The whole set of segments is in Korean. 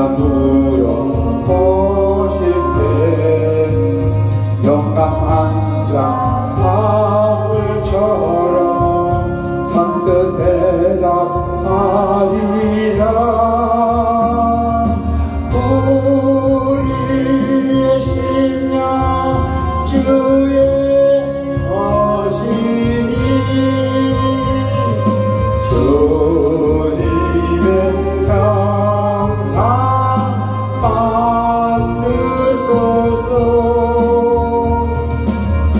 산으로 보실 때 영감한 자 바울처럼 선뜻 대답하리라. 우리의 심령 주의 것이니 주님의 평상 받으소서.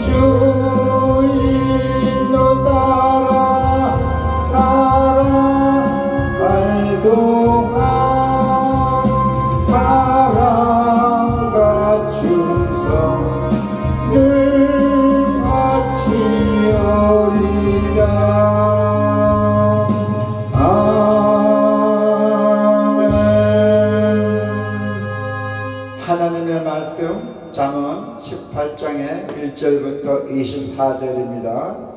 주 인도 따라 살아갈 동안 사랑과 충성 늘 바치오리라. 아멘. 하나님의 말씀 잠언 18장의 1절부터 24절입니다.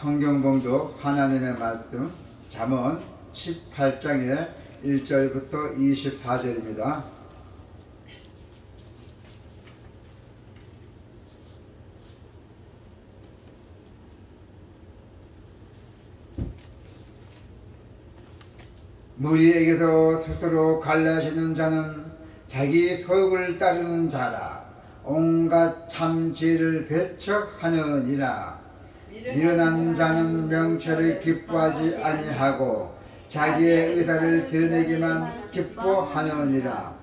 성경 봉독 하나님의 말씀 잠언 18장의 1절부터 24절입니다. 무리에게서 스스로 갈라지는 자는 자기 소욕을 따르는 자라. 온갖 참지혜를 배척하느니라. 미련한 자는 명철을 기뻐하지 아니하고 자기의 의사를 드러내기만 기뻐하느니라.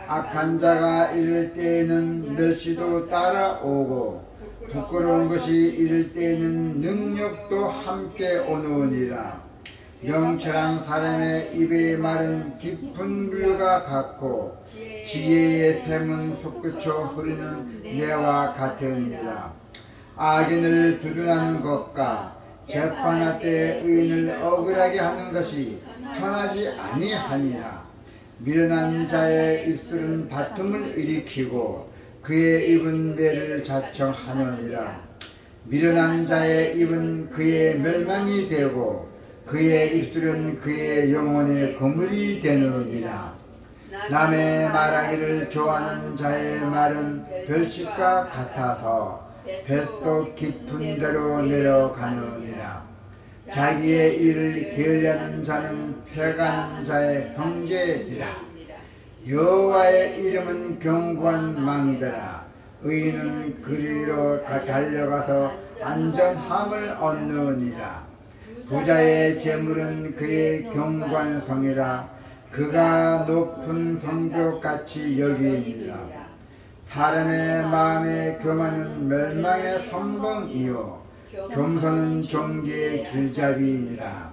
악한 자가 이를 때에는 멸시도 따라오고 부끄러운 것이 이를 때에는 능력도 함께 오느니라. 명철한 사람의 입의 말은 깊은 물과 같고 지혜의 샘은 솟구쳐 흐르는 내와 같으니라. 악인을 두둔하는 것과 재판할 때 의인을 억울하게 하는 것이 편하지 아니하니라. 미련한 자의 입술은 다툼을 일으키고 그의 입은 매를 자청하느니라. 미련한 자의 입은 그의 멸망이 되고 그의 입술은 그의 영혼의 거물이 되느니라. 남의 말하기를 좋아하는 자의 말은 별식과 같아서 뱃속 깊은 데로 내려가느니라. 자기의 일을 게을리하는 자는 패가는 자의 형제니라. 여호와의 이름은 견고한 망대라. 의인은 그리로 달려가서 안전함을 얻느니라. 부자의 재물은 그의 견고한 성이라. 그가 높은 성벽같이 여기니라. 사람의 마음에 교만은 멸망의 선봉이요 겸손은 존귀의 길잡이니라.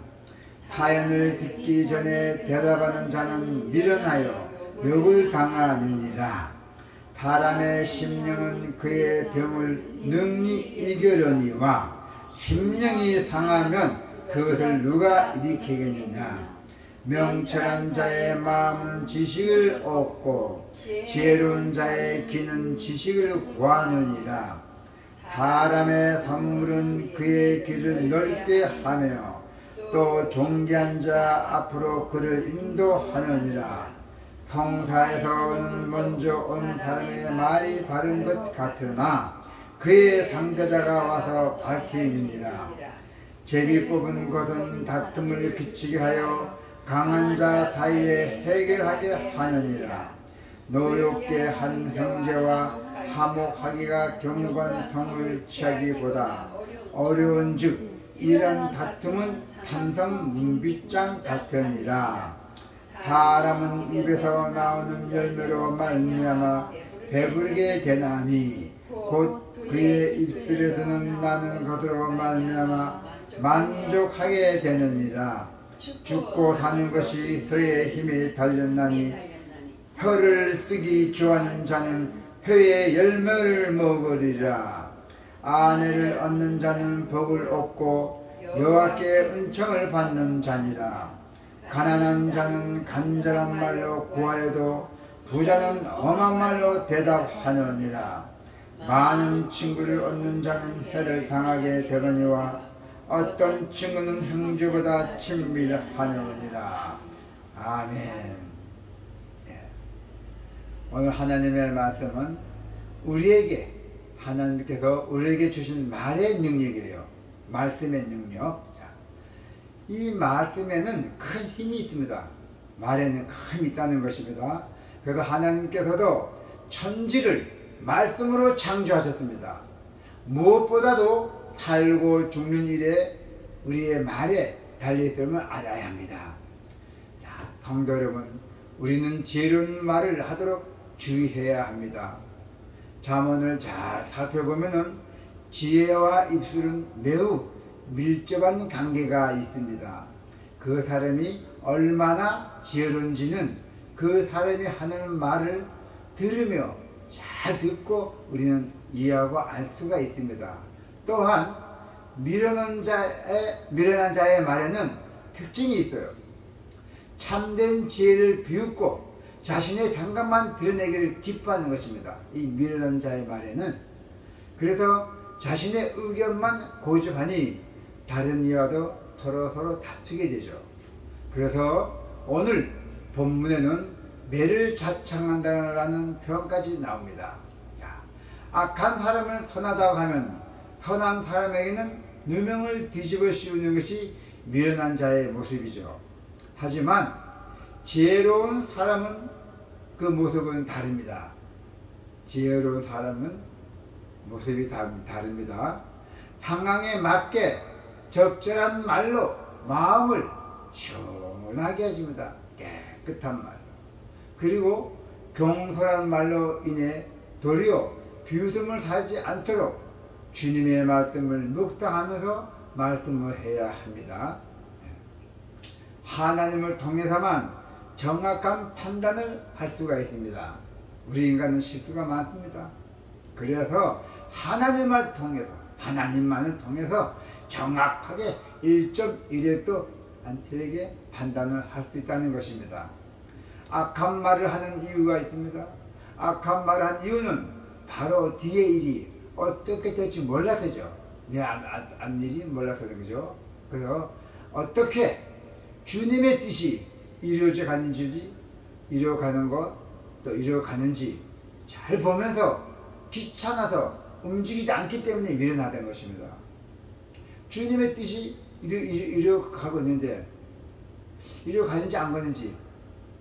사연을 듣기 전에 대답하는 자는 미련하여 욕을 당하느니라. 사람의 심령은 그의 병을 능히 이겨려니와 심령이 상하면 그것을 누가 일으키겠느냐. 명철한 자의 마음은 지식을 얻고 지혜로운 자의 귀는 지식을 구하느니라. 사람의 선물은 그의 길을 넓게 하며 또 존귀한 자 앞으로 그를 인도하느니라. 성사에서는 먼저 온 사람의 말이 바른 것 같으나 그의 상대자가 와서 밝히느니라. 제비 뽑은 것은 다툼을 그치게 하여 강한 자 사이에 해결하게 하느니라. 노엽게 한 형제와 화목하기가 견고한 성을 취하기보다 어려운즉 이런 다툼은 삼성 문빗장 같으니라. 사람은 입에서 나오는 열매로 말미암아 배부르게 되나니 곧 그의 입술에서는 나는 것으로 말미암아 만족하게 되느니라. 죽고 사는 것이 혀의 힘에 달렸나니 혀를 쓰기 좋아하는 자는 혀의 열매를 먹으리라. 아내를 얻는 자는 복을 얻고 여호와께 은총을 받는 자니라. 가난한 자는 간절한 말로 구하여도 부자는 험한 말로 대답하느니라. 많은 친구를 얻는 자는 해를 당하게 되거니와 어떤 친구는 형제보다 친밀하느니라. 아멘. 오늘 하나님의 말씀은 우리에게, 하나님께서 우리에게 주신 말의 능력이에요. 말씀의 능력. 자, 이 말씀에는 큰 힘이 있습니다. 말에는 큰 힘이 있다는 것입니다. 그래서 하나님께서도 천지를 말씀으로 창조하셨습니다. 무엇보다도 살고 죽는 일에 우리의 말에 달려있음을 알아야 합니다. 자, 성도 여러분, 우리는 지혜로운 말을 하도록 주의해야 합니다. 잠언을 잘 살펴보면은 지혜와 입술은 매우 밀접한 관계가 있습니다. 그 사람이 얼마나 지혜로운지는 그 사람이 하는 말을 들으며 잘 듣고 우리는 이해하고 알 수가 있습니다. 또한 미련한 자의 말에는 특징이 있어요. 참된 지혜를 비웃고 자신의 생각만 드러내기를 기뻐하는 것입니다. 이 미련한 자의 말에는. 그래서 자신의 의견만 고집하니 다른 이와도 서로 다투게 되죠. 그래서 오늘 본문에는 매를 자청한다라는 표현까지 나옵니다. 자, 악한 사람을 선하다고 하면 선한 사람에게는 누명을 뒤집어 씌우는 것이 미련한 자의 모습이죠. 하지만 지혜로운 사람은 그 모습은 다릅니다. 지혜로운 사람은 모습이 다릅니다. 상황에 맞게 적절한 말로 마음을 시원하게 해줍니다. 깨끗한 말. 그리고 경솔한 말로 인해 도리어 비웃음을 살지 않도록 주님의 말씀을 묵상하면서 말씀을 해야 합니다. 하나님을 통해서만 정확한 판단을 할 수가 있습니다. 우리 인간은 실수가 많습니다. 그래서 하나님을 통해서, 하나님만을 통해서 정확하게 1.1획도 안 틀리게 판단을 할 수 있다는 것입니다. 악한 말을 하는 이유가 있습니다. 악한 말을 하는 이유는 바로 뒤의 일이 어떻게 될지 몰라서죠. 내 앞 일이 몰라서 그런 거죠. 그래서 어떻게 주님의 뜻이 이루어져 가는지, 이루어가는 것, 또 이루어가는지 잘 보면서 귀찮아서 움직이지 않기 때문에 미련하다는 것입니다. 주님의 뜻이 이루어가고 있는데 이루어가는지 안 가는지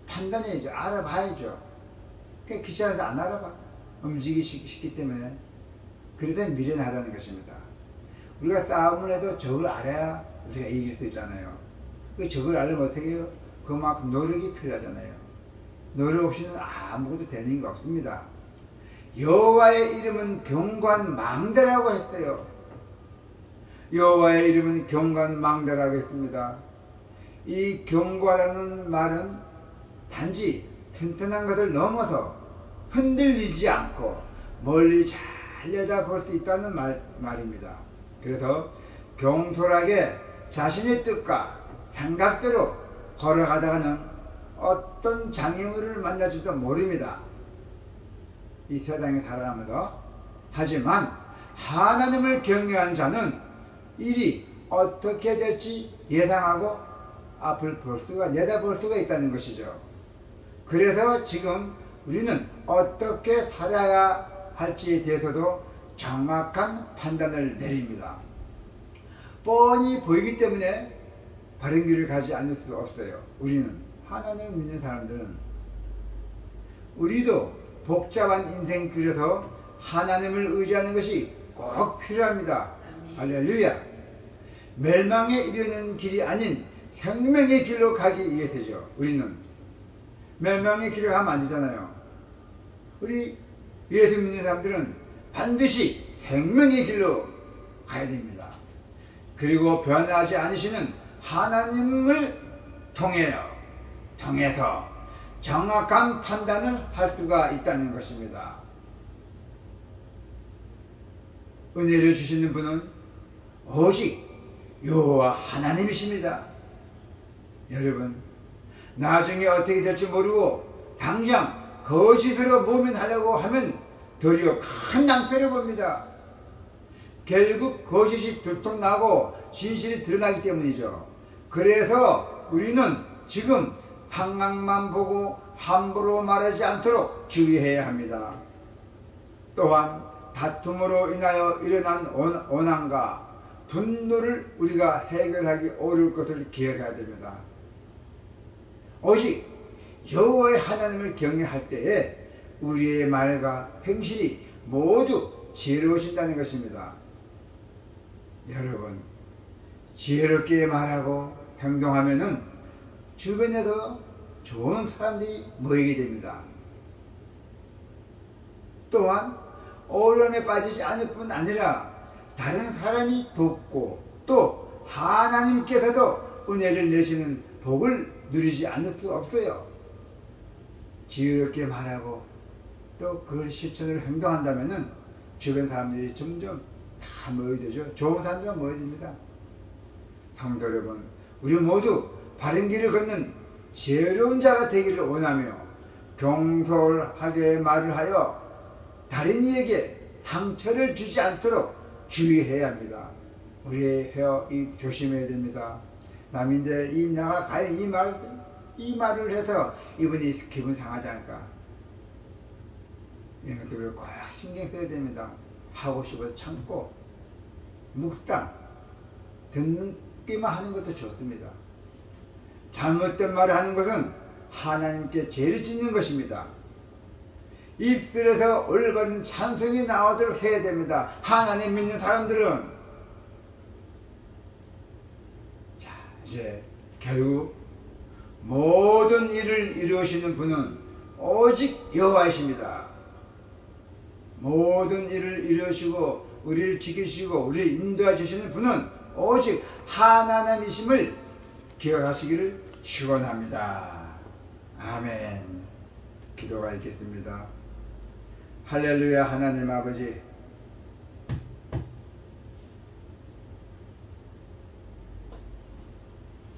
판단해야죠. 알아봐야죠. 그냥 귀찮아서 안 알아봐. 움직이기 쉽기 때문에. 그래서 미련하다는 것입니다. 우리가 싸움을 해도 적을 알아야 우리가 이길 수 있잖아요. 그 적을 알려면 어떻게 해요? 그만큼 노력이 필요하잖아요. 노력 없이는 아무것도 되는 게 없습니다. 여호와의 이름은 경고한 망대라고 했어요. 여호와의 이름은 경고한 망대라고 했습니다. 이 경고하다는 말은 단지 튼튼한 것을 넘어서 흔들리지 않고 멀리 잘 내다볼 수 있다는 말입니다. 그래서 경솔하게 자신의 뜻과 생각대로 걸어가다가는 어떤 장애물을 만날지도 모릅니다. 이 세상에 살아가면서. 하지만 하나님을 경외한 자는 일이 어떻게 될지 예상하고 앞을 내다볼 수가 있다는 것이죠. 그래서 지금 우리는 어떻게 살아야 할지에 대해서도 정확한 판단을 내립니다. 뻔히 보이기 때문에 바른 길을 가지 않을 수 없어요. 우리는, 하나님을 믿는 사람들은. 우리도 복잡한 인생길에서 하나님을 의지하는 것이 꼭 필요합니다. 할렐루야. 멸망에 이르는 길이 아닌 생명의 길로 가기 위해서죠. 우리는 멸망의 길을 가면 안 되잖아요. 우리 예수 믿는 사람들은 반드시 생명의 길로 가야 됩니다. 그리고 변하지 않으시는 하나님을 통해서 정확한 판단을 할 수가 있다는 것입니다. 은혜를 주시는 분은 오직 여호와 하나님이십니다. 여러분, 나중에 어떻게 될지 모르고 당장 거짓으로 모면하려고 하면 도리어 큰 낭패를 봅니다. 결국 거짓이 들통나고 진실이 드러나기 때문이죠. 그래서 우리는 지금 상황만 보고 함부로 말하지 않도록 주의해야 합니다. 또한 다툼으로 인하여 일어난 원한과 분노를 우리가 해결하기 어려울 것을 기억해야 됩니다. 오직 여호와의 하나님을 경외할 때에 우리의 말과 행실이 모두 지혜로우신다는 것입니다. 여러분, 지혜롭게 말하고 행동하면은 주변에도 좋은 사람들이 모이게 됩니다. 또한 어려움에 빠지지 않을 뿐 아니라 다른 사람이 돕고 또 하나님께서도 은혜를 내시는 복을 누리지 않을 수 없어요. 지혜롭게 말하고 또 그걸 실천으로 행동한다면은 주변 사람들이 점점 다 모여야 되죠. 좋은 사람들만 모여야 됩니다. 성도 여러분, 우리 모두 바른 길을 걷는 지혜로운 자가 되기를 원하며 경솔하게 말을 하여 다른 이에게 상처를 주지 않도록 주의해야 합니다. 우리의 조심해야 됩니다. 남인데 내가 과연 이 말을 해서 이분이 기분 상하지 않을까? 이런 것들을 꼭 신경 써야 됩니다. 하고 싶어서 참고 묵상 듣기만 하는 것도 좋습니다. 잘못된 말을 하는 것은 하나님께 죄를 짓는 것입니다. 입술에서 올바른 찬송이 나오도록 해야 됩니다. 하나님 믿는 사람들은. 자, 이제 결국 모든 일을 이루시는 분은 오직 여호와이십니다. 모든 일을 이루시고 우리를 지키시고 우리를 인도해 주시는 분은 오직 하나님이심을 기억하시기를 축원합니다. 아멘. 기도가 있겠습니다. 할렐루야. 하나님 아버지,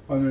오늘